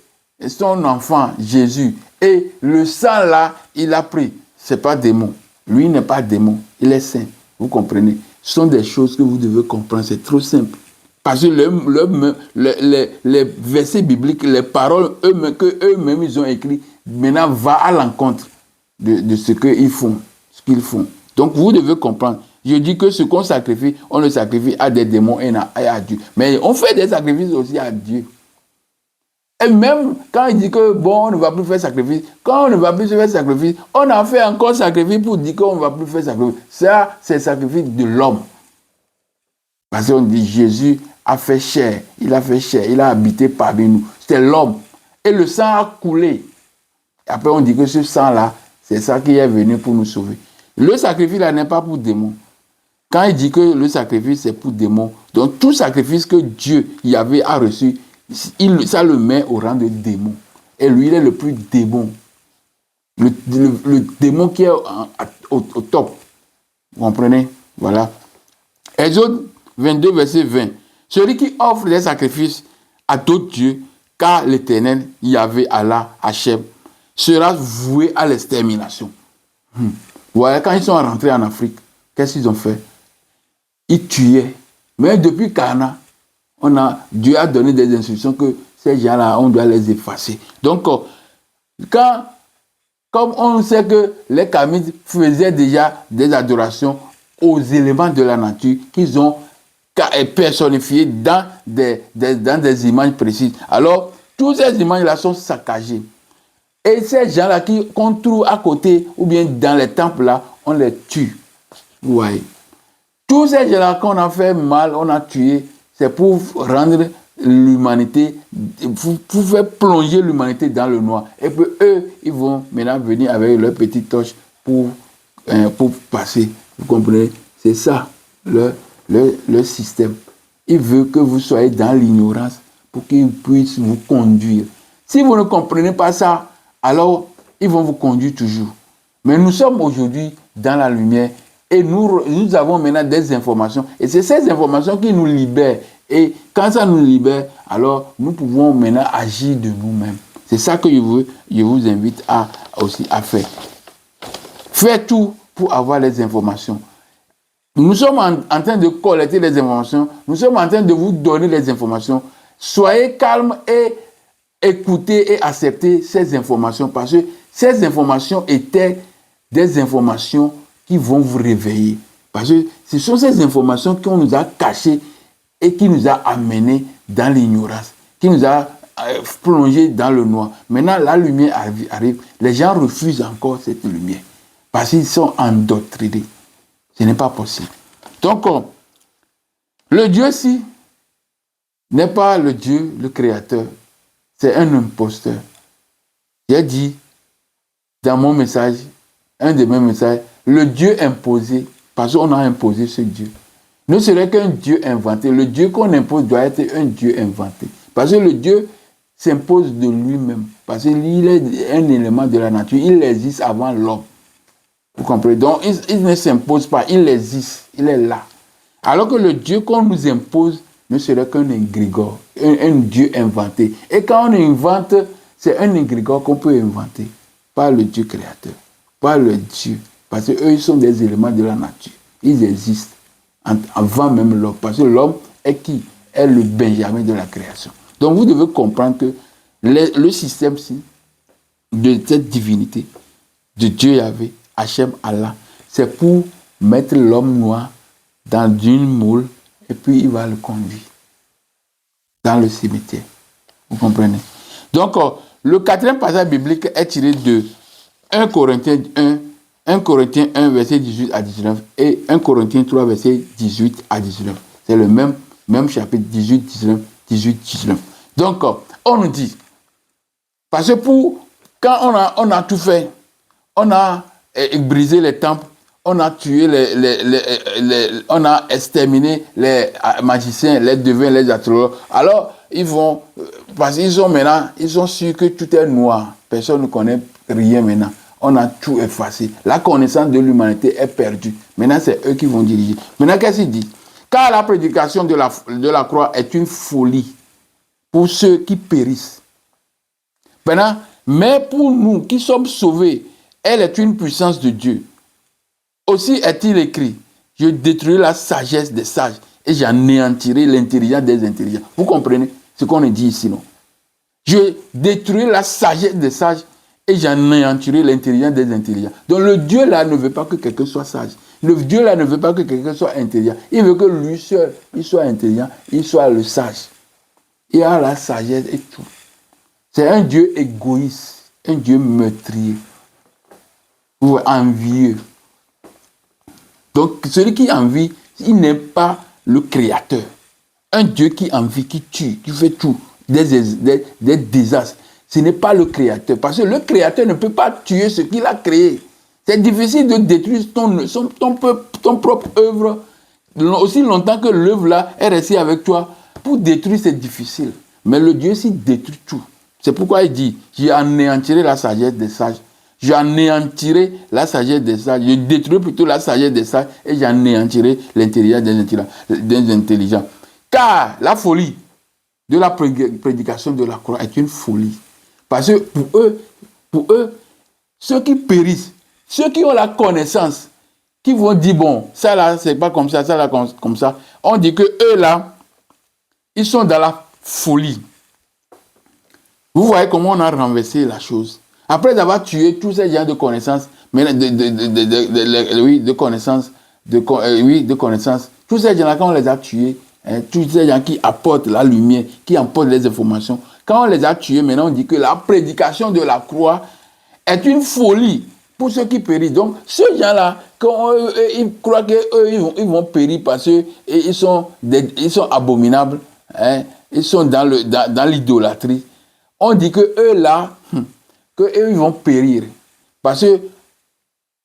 son enfant Jésus, et le sang là, il a pris. C'est pas démon. Lui n'est pas démon. Il est saint. Vous comprenez? Ce sont des choses que vous devez comprendre. C'est trop simple. Parce que les versets bibliques, les paroles qu'eux-mêmes ils ont écrites, maintenant va à l'encontre de ce qu'ils font. Donc vous devez comprendre. Je dis que ce qu'on sacrifie, on le sacrifie à des démons et à Dieu. Mais on fait des sacrifices aussi à Dieu. Et même quand il dit que bon, on ne va plus faire sacrifice, quand on ne va plus faire sacrifice, on a fait encore sacrifice pour dire qu'on ne va plus faire sacrifice. Ça, c'est le sacrifice de l'homme. Parce qu'on dit Jésus a fait chair, il a habité parmi nous. C'est l'homme. Et le sang a coulé. Et après, on dit que ce sang-là, c'est ça qui est venu pour nous sauver. Le sacrifice là n'est pas pour démons. Quand il dit que le sacrifice c'est pour démons, donc tout sacrifice que Dieu a reçu, ça le met au rang de démon. Et lui, il est le plus démon. Le démon qui est au top. Vous comprenez? Voilà. Exode 22, verset 20. Celui qui offre des sacrifices à d'autres dieux, car l'Éternel, Yahvé, Allah, Hachem, sera voué à l'extermination. Voilà, quand ils sont rentrés en Afrique, qu'est-ce qu'ils ont fait? Ils tuaient. Mais depuis Cana, Dieu a donné des instructions que ces gens-là, on doit les effacer. Donc, comme on sait que les Kamites faisaient déjà des adorations aux éléments de la nature qu'ils ont personnifiés dans des images précises, alors toutes ces images-là sont saccagées. Et ces gens-là qu'on trouve à côté ou bien dans les temples-là, on les tue. Vous voyez. Tous ces gens-là qu'on a fait mal, on a tué, c'est pour rendre l'humanité, pour faire plonger l'humanité dans le noir. Et puis eux, ils vont maintenant venir avec leurs petites torches pour pour passer. Vous comprenez? C'est ça, le système. Il veut que vous soyez dans l'ignorance pour qu'il puisse vous conduire. Si vous ne comprenez pas ça, alors ils vont vous conduire toujours. Mais nous sommes aujourd'hui dans la lumière et nous avons maintenant des informations. Et c'est ces informations qui nous libèrent. Et quand ça nous libère, alors nous pouvons maintenant agir de nous-mêmes. C'est ça que je vous invite aussi à faire. Faites tout pour avoir les informations. Nous sommes en train de collecter les informations. Nous sommes en train de vous donner les informations. Soyez calme et écoutez et acceptez ces informations parce que ces informations étaient des informations qui vont vous réveiller. Parce que ce sont ces informations qu'on nous a cachées et qui nous a amenés dans l'ignorance, qui nous a plongés dans le noir. Maintenant, la lumière arrive. Les gens refusent encore cette lumière parce qu'ils sont endoctrinés. Ce n'est pas possible. Donc, le Dieu-ci n'est pas le Dieu, le Créateur. C'est un imposteur. J'ai dit dans mon message, un de mes messages, le Dieu imposé, parce qu'on a imposé ce Dieu. Ne serait qu'un Dieu inventé. Le Dieu qu'on impose doit être un Dieu inventé. Parce que le Dieu s'impose de lui-même. Parce qu'il est un élément de la nature. Il existe avant l'homme. Vous comprenez? Donc, il ne s'impose pas, il existe, il est là. Alors que le Dieu qu'on nous impose ne serait qu'un égrégore, un Dieu inventé. Et quand on invente, c'est un égrégore qu'on peut inventer, pas le Dieu créateur, pas le Dieu. Parce qu'eux, ils sont des éléments de la nature. Ils existent avant même l'homme. Parce que l'homme est qui? Est le Benjamin de la création. Donc, vous devez comprendre que le système-ci, de cette divinité, de Dieu Yahvé, Hachem Allah, c'est pour mettre l'homme noir dans une moule et puis il va le conduire dans le cimetière. Vous comprenez? Donc, le quatrième passage biblique est tiré de 1 Corinthiens 1, verset 18 à 19 et 1 Corinthiens 3, verset 18 à 19. C'est le même chapitre 18, 19, 18, 19. Donc, on nous dit, parce que quand on a tout fait, on a brisé les temples, on a tué on a exterminé les magiciens, les devins, les astrologues. Alors, parce qu'ils sont sûrs que tout est noir. Personne ne connaît rien maintenant. On a tout effacé. La connaissance de l'humanité est perdue. Maintenant, c'est eux qui vont diriger. Maintenant, qu'est-ce qu'il dit? Car la prédication de la croix est une folie pour ceux qui périssent. Maintenant, mais pour nous qui sommes sauvés, elle est une puissance de Dieu. Aussi est-il écrit, je détruirai la sagesse des sages et j'anéantirai l'intelligence des intelligents. Vous comprenez ce qu'on est dit ici, non? Je détruirai la sagesse des sages et j'anéantirai l'intelligence des intelligents. Donc le Dieu là ne veut pas que quelqu'un soit sage. Le Dieu là ne veut pas que quelqu'un soit intelligent. Il veut que lui seul, il soit intelligent, il soit le sage. Il a la sagesse et tout. C'est un Dieu égoïste, un Dieu meurtrier, ou envieux. Donc, celui qui envie, il n'est pas le créateur. Un Dieu qui envie, qui tue, qui fait tout, des désastres. Ce n'est pas le créateur. Parce que le créateur ne peut pas tuer ce qu'il a créé. C'est difficile de détruire ton propre œuvre aussi longtemps que l'œuvre là est restée avec toi. Pour détruire, c'est difficile. Mais le Dieu, s'il détruit tout. C'est pourquoi il dit, j'anéantirai la sagesse des sages. J'anéantirai la sagesse des sages. Je détruirai plutôt la sagesse des sages et j'anéantirai l'intelligence des intelligents. Car la folie de la prédication de la croix est une folie. Parce que pour eux, ceux qui périssent, ceux qui ont la connaissance, qui vont dire, bon, ça là, c'est pas comme ça, ça là, comme ça. On dit que eux là, ils sont dans la folie. Vous voyez comment on a renversé la chose. Après avoir tué tous ces gens de connaissances, de connaissances, tous ces gens-là, quand on les a tués, tous ces gens qui apportent la lumière, qui apportent les informations, quand on les a tués, maintenant on dit que la prédication de la croix est une folie pour ceux qui périssent. Donc, ceux gens-là, ils croient qu'eux, ils vont périr parce qu'ils sont abominables, ils sont dans l'idolâtrie. On dit que eux là, que eux ils vont périr. Parce que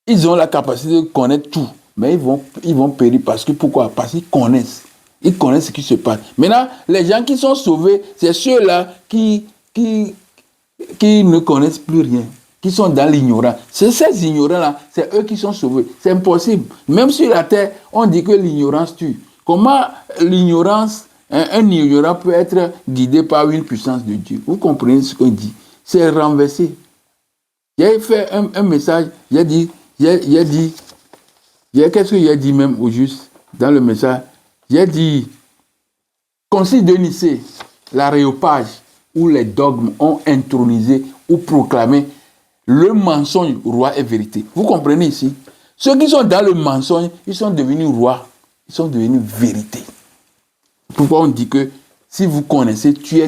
Ils ont la capacité de connaître tout, mais ils vont périr parce que pourquoi? Parce qu'ils connaissent. Ils connaissent ce qui se passe. Maintenant, les gens qui sont sauvés, c'est ceux-là qui ne connaissent plus rien, qui sont dans l'ignorance. C'est ces ignorants-là, c'est eux qui sont sauvés. C'est impossible. Même sur la terre, on dit que l'ignorance tue. Comment l'ignorance, un ignorant peut être guidé par une puissance de Dieu? Vous comprenez ce qu'on dit? C'est renversé. J'ai fait un message, j'ai dit, qu'est-ce que j'ai dit même au juste dans le message? J'ai dit, Concile de Nicée, l'aréopage où les dogmes ont intronisé ou proclamé le mensonge, roi et vérité. Vous comprenez ici? Ceux qui sont dans le mensonge, ils sont devenus rois, ils sont devenus vérité. Pourquoi on dit que si vous connaissez, tu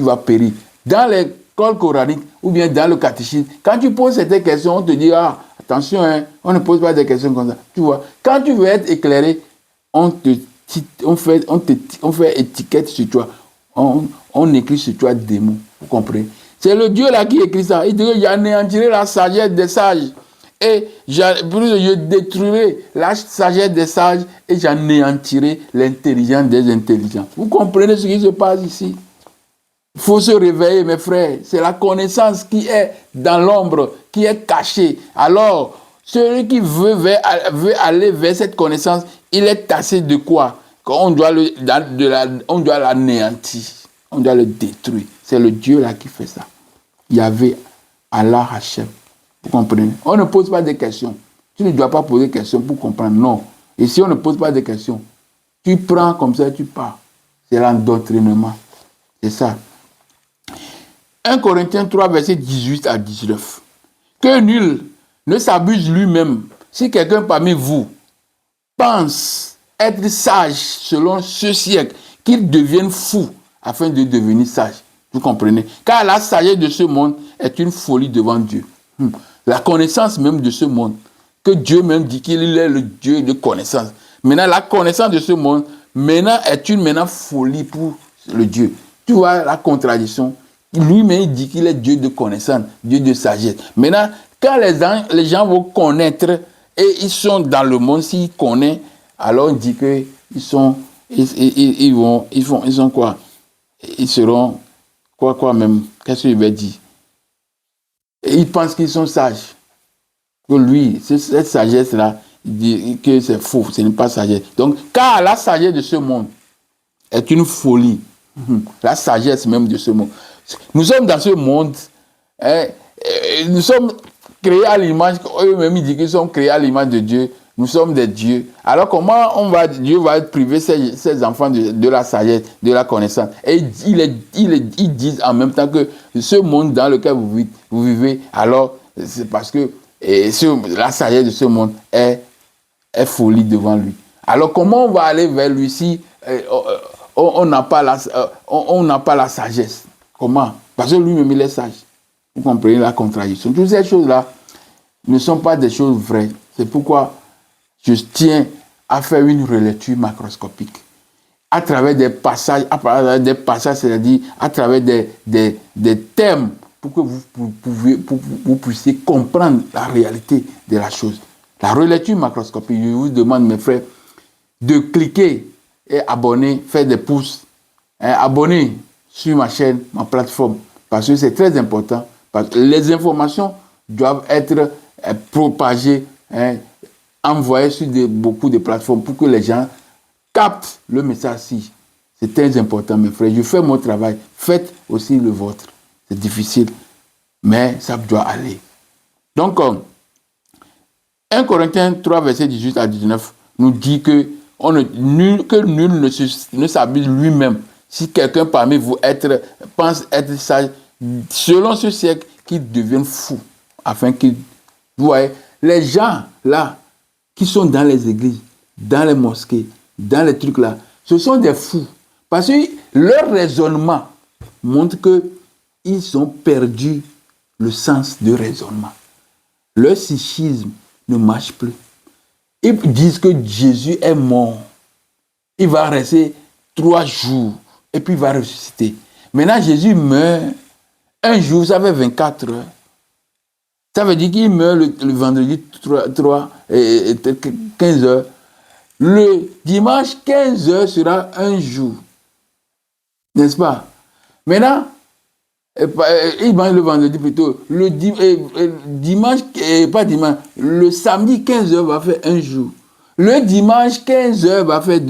vas périr. Dans l'école coranique ou bien dans le catéchisme, quand tu poses cette question, on te dit, attention, on ne pose pas des questions comme ça. Tu vois, quand tu veux être éclairé, on fait étiquette sur toi. On écrit sur toi des mots. Vous comprenez? C'est le Dieu là qui écrit ça. Il dit que j'anéantirai la sagesse des sages. Et je détruirai la sagesse des sages et j'anéantirai l'intelligence des intelligents. Vous comprenez ce qui se passe ici? Il faut se réveiller, mes frères. C'est la connaissance qui est dans l'ombre, qui est cachée. Alors, celui qui veut aller vers cette connaissance, il est tassé de quoi? On doit l'anéantir. On doit le détruire. C'est le Dieu là qui fait ça. Yahvé, Allah, Hachem. Vous comprenez? On ne pose pas de questions. Tu ne dois pas poser de questions pour comprendre. Non. Et si on ne pose pas de questions, tu prends comme ça, tu pars. C'est l'endoctrinement. C'est ça. 1 Corinthiens 3, verset 18 à 19. Que nul ne s'abuse lui-même. Si quelqu'un parmi vous pense être sage selon ce siècle, qu'il devienne fou afin de devenir sage. Vous comprenez? Car la sagesse de ce monde est une folie devant Dieu. La connaissance même de ce monde, que Dieu même dit qu'il est le Dieu de connaissance. Maintenant, la connaissance de ce monde, maintenant, est une folie pour le Dieu. Tu vois la contradiction? Lui-même, il dit qu'il est Dieu de connaissance, Dieu de sagesse. Maintenant, quand les gens vont connaître et ils sont dans le monde, s'ils connaissent, alors on dit qu'ils sont, ils sont quoi? Ils seront, quoi même? Qu'est-ce qu'il va dire? Et ils pensent qu'ils sont sages. Que lui, cette sagesse-là, il dit que c'est faux, ce n'est pas sagesse. Donc, car la sagesse de ce monde est une folie. La sagesse même de ce monde. Nous sommes dans ce monde, nous sommes créés à l'image, eux-mêmes ils disent qu'ils sont créés à l'image de Dieu, nous sommes des dieux. Alors comment Dieu va priver ses enfants de la sagesse, de la connaissance? Et ils disent en même temps que ce monde dans lequel vous vivez, alors c'est parce que la sagesse de ce monde est folie devant lui. Alors comment on va aller vers lui si on n'a pas la sagesse? Comment? Parce que lui-même, il est sage. Vous comprenez la contradiction. Toutes ces choses-là ne sont pas des choses vraies. C'est pourquoi je tiens à faire une relecture macroscopique. À travers des passages, c'est-à-dire à travers des thèmes pour que vous puissiez comprendre la réalité de la chose. La relecture macroscopique, je vous demande, mes frères, de cliquer et abonner, faire des pouces, abonner sur ma chaîne, ma plateforme, parce que c'est très important. Parce que les informations doivent être propagées, envoyées sur beaucoup de plateformes pour que les gens captent le message-ci. C'est très important, mes frères. Je fais mon travail, faites aussi le vôtre. C'est difficile, mais ça doit aller. Donc, 1 Corinthiens 3, verset 18 à 19, nous dit que nul ne s'abuse lui-même. Si quelqu'un parmi vous pense être sage, selon ce siècle, qu'il devienne fou, afin qu'il... Vous voyez, les gens là, qui sont dans les églises, dans les mosquées, dans les trucs là, ce sont des fous. Parce que leur raisonnement montre qu'ils ont perdu le sens de raisonnement. Leur psychisme ne marche plus. Ils disent que Jésus est mort. Il va rester 3 jours. Et puis il va ressusciter. Maintenant, Jésus meurt. Un jour, ça fait 24 heures. Ça veut dire qu'il meurt le vendredi 15 heures. Le dimanche 15 heures sera un jour. N'est-ce pas? Maintenant, il mange le vendredi plutôt. Le dimanche, pas dimanche, le samedi 15 heures va faire un jour. Le dimanche 15 heures va faire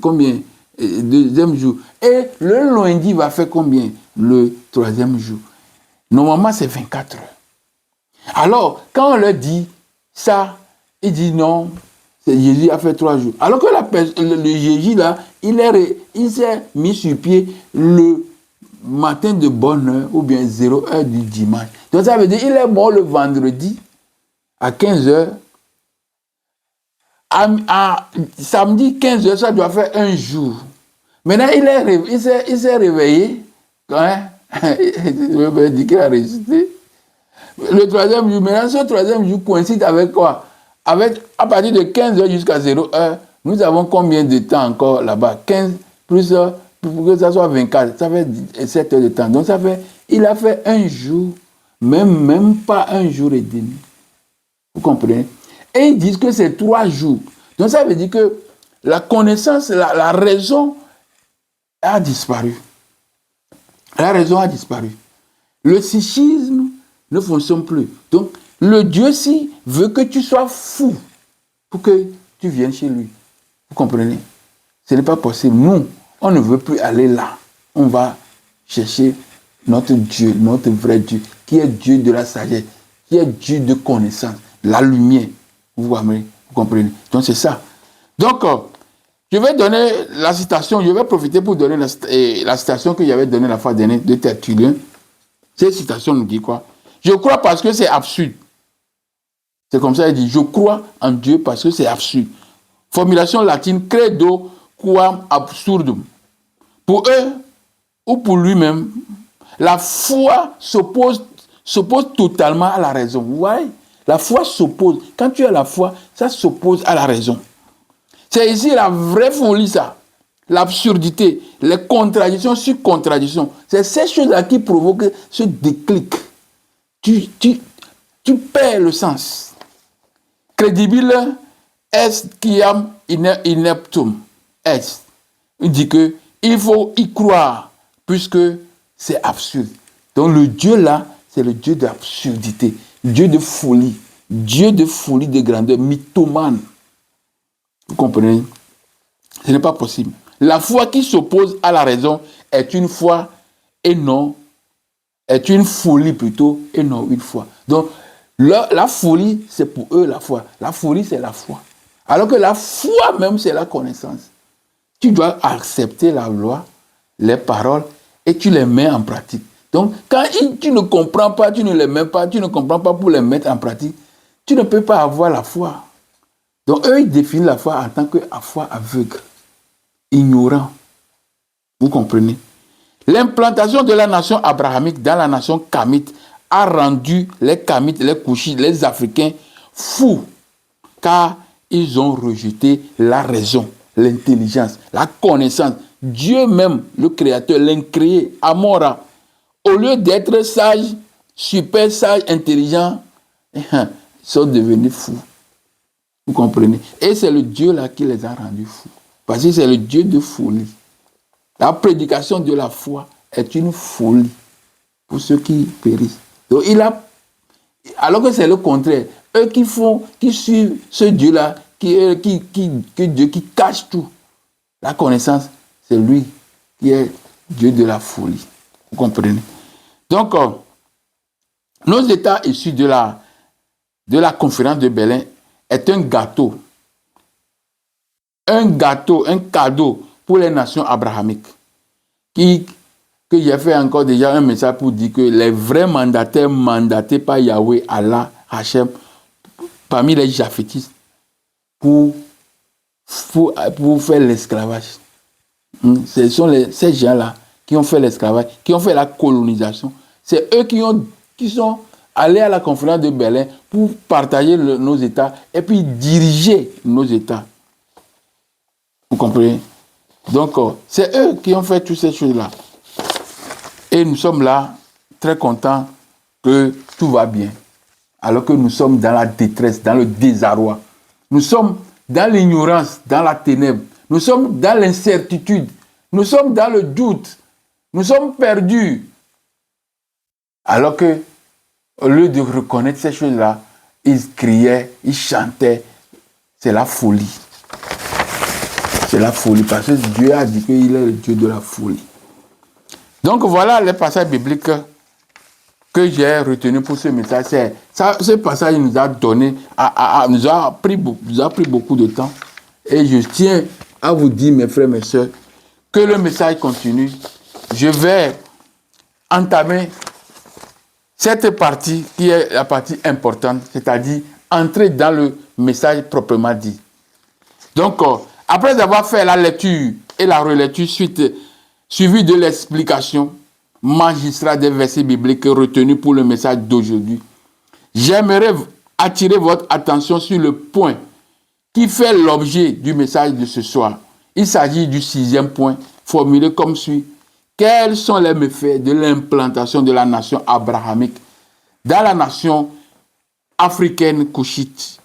combien? Deuxième jour. Et le lundi va faire combien? Le troisième jour. Normalement, c'est 24 heures. Alors, quand on leur dit ça, il dit non, Jésus a fait 3 jours. Alors que le Jésus là, il s'est mis sur pied le matin de bonne heure ou bien 0 heure du dimanche. Donc ça veut dire qu'il est mort le vendredi à 15 heures. À samedi 15 heures, ça doit faire un jour. Maintenant, il s'est réveillé. Hein? Je vais dire qu'il a résisté. Le troisième jour, maintenant, ce troisième jour coïncide avec quoi? Avec, à partir de 15 heures jusqu'à 0 heure, nous avons combien de temps encore là-bas? 15 plus, pour que ça soit 24, ça fait 7 heures de temps. Donc, il a fait un jour, même pas un jour et demi. Vous comprenez? Et ils disent que c'est 3 jours. Donc, ça veut dire que la connaissance, la raison a disparu. La raison a disparu. Le psychisme ne fonctionne plus. Donc, le Dieu-ci veut que tu sois fou pour que tu viennes chez lui. Vous comprenez? Ce n'est pas possible. Nous, on ne veut plus aller là. On va chercher notre Dieu, notre vrai Dieu, qui est Dieu de la sagesse, qui est Dieu de connaissance, la lumière. Vous comprenez? Donc, c'est ça. Donc, je vais donner la citation, je vais profiter pour donner la citation que j'avais donnée la fois dernière de Tertullien. Cette citation nous dit quoi? Je crois parce que c'est absurde. C'est comme ça, il dit, je crois en Dieu parce que c'est absurde. Formulation latine, credo quam absurdum. Pour eux, ou pour lui-même, la foi s'oppose totalement à la raison. Vous voyez? La foi s'oppose. Quand tu as la foi, ça s'oppose à la raison. C'est ici la vraie folie, ça. L'absurdité, les contradictions sur contradictions. C'est ces choses-là qui provoquent ce déclic. Tu perds le sens. Crédible est quiam ineptum est. Il dit que il faut y croire puisque c'est absurde. Donc le Dieu là, c'est le Dieu d'absurdité, Dieu de folie, de grandeur, mythomane. Vous comprenez? Ce n'est pas possible. La foi qui s'oppose à la raison est une foi et non, est une folie plutôt et non une foi. Donc, la folie, c'est pour eux la foi. La folie, c'est la foi. Alors que la foi même, c'est la connaissance. Tu dois accepter la loi, les paroles, et tu les mets en pratique. Donc, quand tu ne comprends pas, tu ne les mets pas, tu ne comprends pas pour les mettre en pratique, tu ne peux pas avoir la foi. Donc, eux, ils définissent la foi en tant que la foi aveugle, ignorant. Vous comprenez? L'implantation de la nation abrahamique dans la nation kamite a rendu les Kamites, les Couchites, les Africains fous, car ils ont rejeté la raison, l'intelligence, la connaissance. Dieu même, le Créateur, l'incréé, Amora, au lieu d'être sages, super sages, intelligents, ils sont devenus fous. Vous comprenez? Et c'est le Dieu là qui les a rendus fous. Parce que c'est le Dieu de folie. La prédication de la foi est une folie pour ceux qui périssent. Donc alors que c'est le contraire. Eux qui suivent ce Dieu-là, Dieu qui cache tout. La connaissance, c'est lui qui est Dieu de la folie. Vous comprenez? Donc, nos États issus de la conférence de Berlin est un gâteau. Un cadeau pour les nations abrahamiques. Que j'ai fait encore déjà un message pour dire que les vrais mandataires mandatés par Yahweh, Allah, Hachem, parmi les Japhétistes, pour faire l'esclavage. Ce sont ces gens-là qui ont fait l'esclavage, qui ont fait la colonisation. C'est eux qui sont allés à la conférence de Berlin pour partager nos États et puis diriger nos États. Vous comprenez? Donc, c'est eux qui ont fait toutes ces choses-là. Et nous sommes là, très contents que tout va bien. alors que nous sommes dans la détresse, dans le désarroi. Nous sommes dans l'ignorance, dans la ténèbre. Nous sommes dans l'incertitude. Nous sommes dans le doute. Nous sommes perdus. Alors que, au lieu de reconnaître ces choses-là, ils criaient, ils chantaient. C'est la folie. C'est la folie parce que Dieu a dit qu'il est le Dieu de la folie. Donc voilà les passages bibliques que j'ai retenus pour ce message. Ce passage nous a donné, nous a pris beaucoup de temps. Et je tiens à vous dire, mes frères, mes sœurs, que le message continue. Je vais entamer cette partie qui est la partie importante, c'est-à-dire entrer dans le message proprement dit. Donc, après avoir fait la lecture et la relecture suivie de l'explication magistrale des versets bibliques retenus pour le message d'aujourd'hui, j'aimerais attirer votre attention sur le point qui fait l'objet du message de ce soir. Il s'agit du 6e point, formulé comme suit. Quels sont les méfaits de l'implantation de la nation abrahamique dans la nation africaine couchite,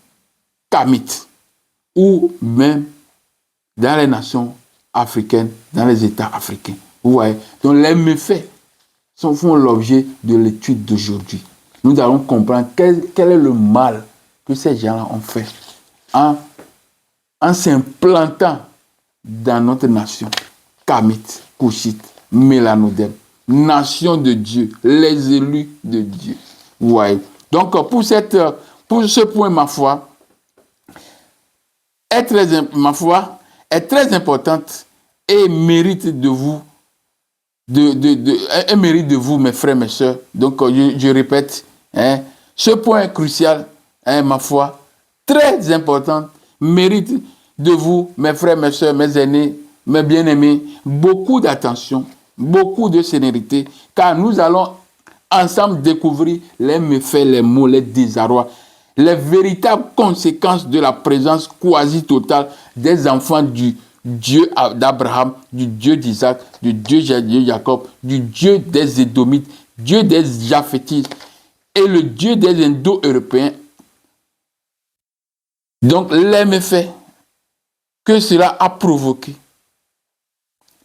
kamite, ou même dans les nations africaines, dans les États africains. Vous voyez? Donc les méfaits font l'objet de l'étude d'aujourd'hui. Nous allons comprendre quel est le mal que ces gens-là ont fait en s'implantant dans notre nation, kamite, couchite, mélanodème, nation de Dieu, les élus de Dieu. Vous voyez? Donc pour ce point, ma foi est très importante et mérite de vous, mérite de vous, mes frères, mes sœurs. Donc, je répète, ce point crucial, ma foi, très important, mérite de vous, mes frères, mes sœurs, mes aînés, mes bien-aimés, beaucoup d'attention, beaucoup de sérénité, car nous allons ensemble découvrir les méfaits, les maux, les désarrois, les véritables conséquences de la présence quasi totale des enfants du Dieu d'Abraham, du Dieu d'Isaac, du Dieu de Jacob, du Dieu des Édomites, Dieu des Japhétites et le Dieu des Indo-Européens. Donc les méfaits que cela a provoqué,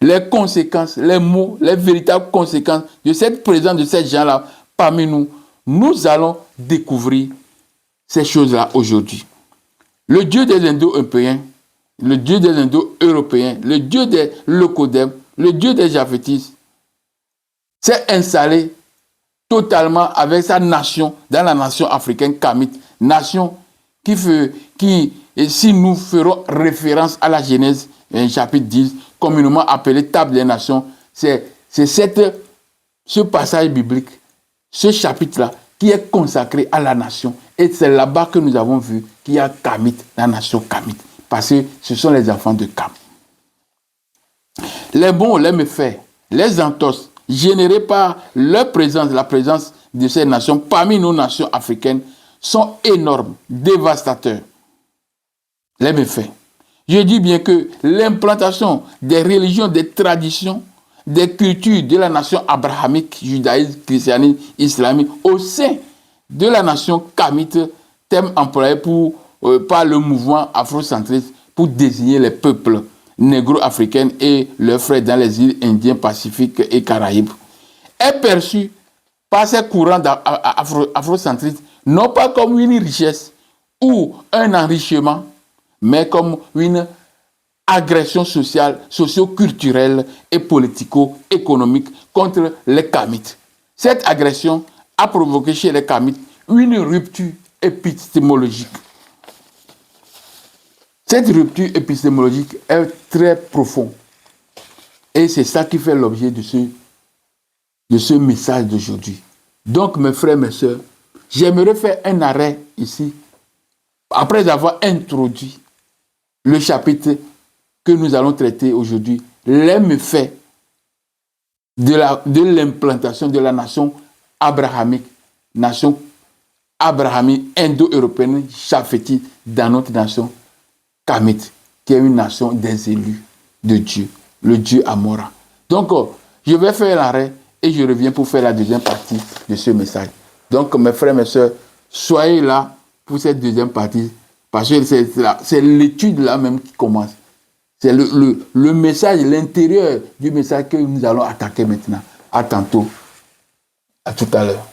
les conséquences, les maux, les véritables conséquences de cette présence de ces gens-là parmi nous, nous allons découvrir ces choses-là aujourd'hui. Le Dieu des Indo-Européens, le Dieu des Indo-Européens, le Dieu des Locodèmes, le Dieu des Japhétites s'est installé totalement avec sa nation dans la nation africaine kamite, nation qui, si nous ferons référence à la Genèse, chapitre 10, communément appelée Table des Nations, c'est ce passage biblique, ce chapitre-là, qui est consacré à la nation. Et c'est là-bas que nous avons vu qu'il y a Kamite, la nation Kamite. Parce que ce sont les enfants de Kam. Les bons, les méfaits, les entorses générés par leur présence, la présence de ces nations parmi nos nations africaines sont énormes, dévastateurs. Les méfaits. Je dis bien que l'implantation des religions, des traditions, des cultures de la nation abrahamique, judaïsme, christianisme, islamique, au sein de la nation kamite, thème employé par le mouvement afrocentriste pour désigner les peuples négro-africains et leurs frères dans les îles Indiennes, Pacifiques et Caraïbes, est perçu par ces courants afrocentristes non pas comme une richesse ou un enrichissement, mais comme une agression sociale, socio-culturelle et politico-économique contre les Kamites. Cette agression a provoqué chez les Kamites une rupture épistémologique. Cette rupture épistémologique est très profonde. Et c'est ça qui fait l'objet de ce message d'aujourd'hui. Donc, mes frères, mes sœurs, j'aimerais faire un arrêt ici, après avoir introduit le chapitre que nous allons traiter aujourd'hui, les méfaits de l'implantation de la nation abrahamique indo-européenne, japhétite, dans notre nation kamite, qui est une nation des élus de Dieu, le Dieu Amora. Donc, je vais faire l'arrêt et je reviens pour faire la deuxième partie de ce message. Donc, mes frères, mes sœurs, soyez là pour cette deuxième partie, parce que c'est l'étude là même qui commence. C'est le message, l'intérieur du message que nous allons attaquer maintenant. À tantôt. À tout à l'heure.